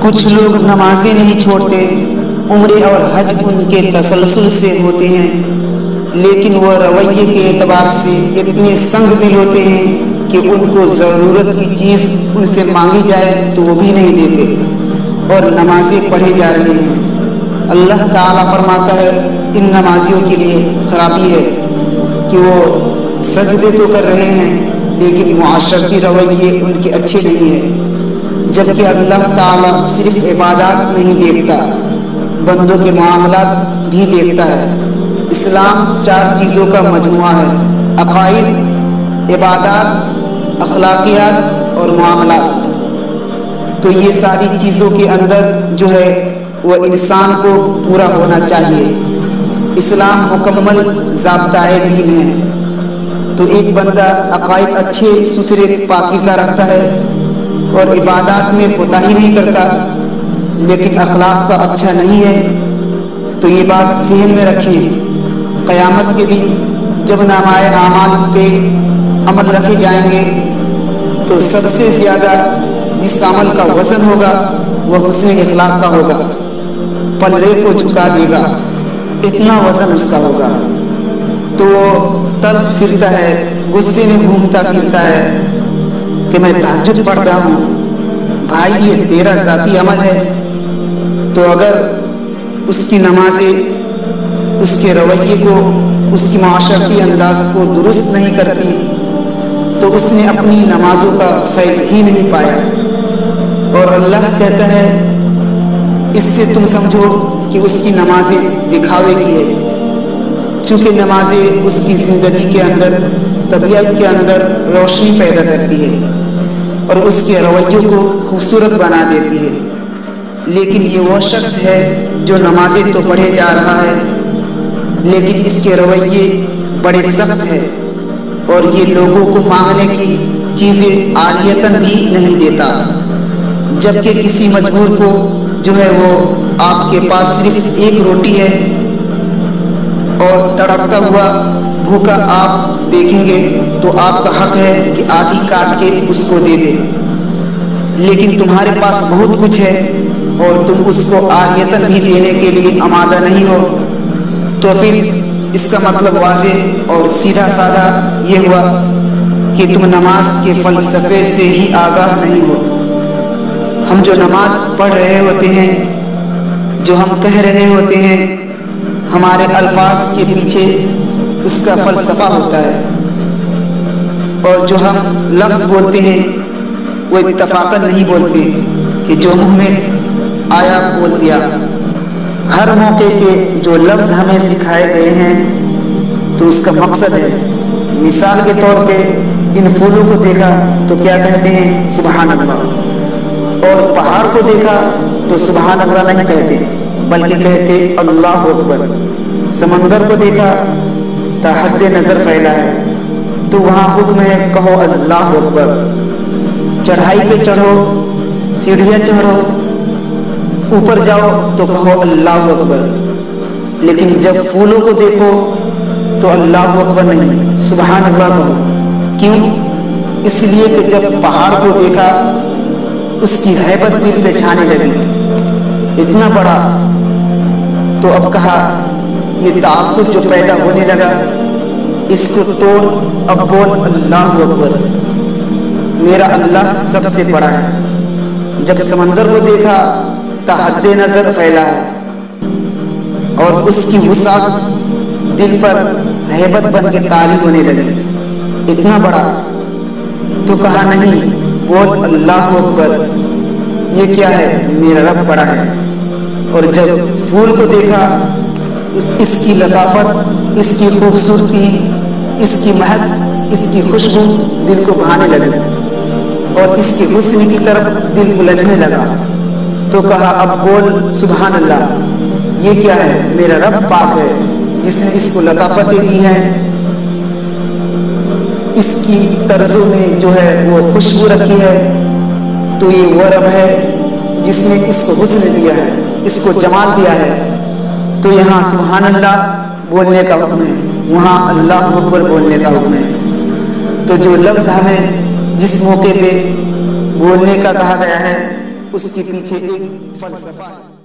کچھ لوگ نمازیں نہیں چھوڑتے، عمرے اور حج ان کے تسلسل سے ہوتے ہیں، لیکن وہ رویے کے اعتبار سے اتنے سنگ دل ہوتے ہیں کہ ان کو ضرورت کی چیز ان سے مانگی جائے تو وہ بھی نہیں دیتے، اور نمازیں پڑھے جا رہے ہیں۔ اللہ تعالیٰ فرماتا ہے ان نمازیوں کے لیے خرابی ہے کہ وہ سجدے تو کر رہے ہیں لیکن معاشرتی رویے ان کے اچھے نہیں ہیں، جبکہ اللہ تعالیٰ صرف عبادات نہیں دیکھتا، بندوں کے معاملات بھی دیکھتا ہے۔ اسلام 4 چیزوں کا مجموعہ ہے: عقائد، عبادات، اخلاقیات اور معاملات۔ تو یہ ساری چیزوں کے اندر جو ہے وہ انسان کو پورا ہونا چاہیے۔ اسلام مکمل ضابطۂ دین ہے۔ تو ایک بندہ عقائد اچھے ستھرے پاکیزہ رکھتا ہے اور عبادات میں کوتاہی نہیں کرتا، لیکن اخلاق کا اچھا نہیں ہے، تو یہ بات ذہن میں رکھیں۔ قیامت کے دن جب نامۂ اعمال پہ عمل رکھے جائیں گے تو سب سے زیادہ جس عمل کا وزن ہوگا وہ حسن اخلاق کا ہوگا، پلڑے کو جھکا دے گا، اتنا وزن اس کا ہوگا۔ تو وہ تلخ پھرتا ہے، غصے میں گھومتا پھرتا ہے کہ میں تہجد پڑھتا ہوں۔ بھائی یہ تیرا ذاتی عمل ہے، تو اگر اس کی نمازیں اس کے رویے کو، اس کی معاشرتی انداز کو درست نہیں کرتی تو اس نے اپنی نمازوں کا فیض ہی نہیں پایا۔ اور اللہ کہتا ہے اس سے تم سمجھو کہ اس کی نمازیں دکھاوے کی ہے، چونکہ نمازیں اس کی زندگی کے اندر، طبیعت کے اندر روشنی پیدا کرتی ہے اور اس کے رویوں کو خوبصورت بنا دیتی ہے۔ لیکن یہ وہ شخص ہے جو نمازیں تو پڑھے جا رہا ہے لیکن اس کے رویے بڑے سخت ہیں اور یہ لوگوں کو مانگنے کی چیزیں عاریتاً بھی نہیں دیتا، جبکہ کسی مجبور کو جو ہے وہ آپ کے پاس صرف ایک روٹی ہے اور تڑپتا ہوا بھوکا آپ دیکھیں گے تو آپ کا حق ہے کہ آدھی کاٹ کے اس کو دے دیں، لیکن تمہارے پاس بہت کچھ ہے اور تم اس کو عاریتاً بھی دینے کے لیے آمادہ نہیں ہو، تو پھر اس کا مطلب واضح اور سیدھا سادہ یہ ہوا کہ تم نماز کے فلسفے سے ہی آگاہ نہیں ہو۔ ہم جو نماز پڑھ رہے ہوتے ہیں، جو ہم کہہ رہے ہوتے ہیں، ہمارے الفاظ کے پیچھے اس کا فلسفہ ہوتا ہے، اور جو ہم لفظ بولتے ہیں وہ اتفاقاً نہیں بولتے کہ جو منہ میں آیا بول دیا۔ ہر موقع کے جو لفظ ہمیں سکھائے گئے ہیں تو اس کا مقصد ہے۔ مثال کے طور پہ ان پھولوں کو دیکھا تو کیا کہتے ہیں؟ سبحان اللہ۔ اور پہاڑ کو دیکھا تو سبحان اللہ نہیں کہتے بلکہ کہتے اللہ اکبر۔ سمندر کو دیکھا تحد نظر پھیلا ہے تو وہاں حکم ہے کہو اللہ اکبر۔ چڑھائی پہ چڑھو، سیڑھیاں چڑھو، اوپر جاؤ تو کہو اللہ اکبر، لیکن جب پھولوں کو دیکھو تو اللہ اکبر نہیں، سبحان اللہ کہو۔ کیوں؟ اس لیے کہ جب پہاڑ کو دیکھا اس کی ہیبت دل پہ چھانے لگی، اتنا بڑا، تو اب کہا یہ تعصب جو پیدا ہونے لگا اس کو توڑ، اب بول اللہ اکبر، میرا اللہ سب سے بڑا ہے۔ جب سمندر کو دیکھا تحد نظر پھیلا ہے اور اس کی وسعت دل پر ہیبت بن کے طاری ہونے لگی، اتنا بڑا، تو کہا نہیں، بول اللہ اکبر، یہ کیا ہے؟ میرا رب بڑا ہے۔ اور جب پھول کو دیکھا اس کی لطافت، اس کی خوبصورتی، اس کی مہک، اس کی خوشبو دل کو بھانے لگی اور اس کے حسن کی طرف دل الجھنے لگا، تو کہا اب بول سبحان اللہ، یہ کیا ہے؟ میرا رب پاک ہے جس نے اس کو لطافتیں دی ہیں، اس کی طرزوں میں جو ہے وہ خوشبو رکھی ہے، تو یہ وہ رب ہے جس نے اس کو حسن دیا ہے، اس کو جمال دیا ہے۔ تو یہاں سبحان اللہ بولنے کا حکم ہے، وہاں اللہ اکبر بولنے کا حکم ہے۔ تو جو لفظ ہمیں جس موقع پہ بولنے کا کہا گیا ہے اس کے پیچھے ایک فلسفہ ہے۔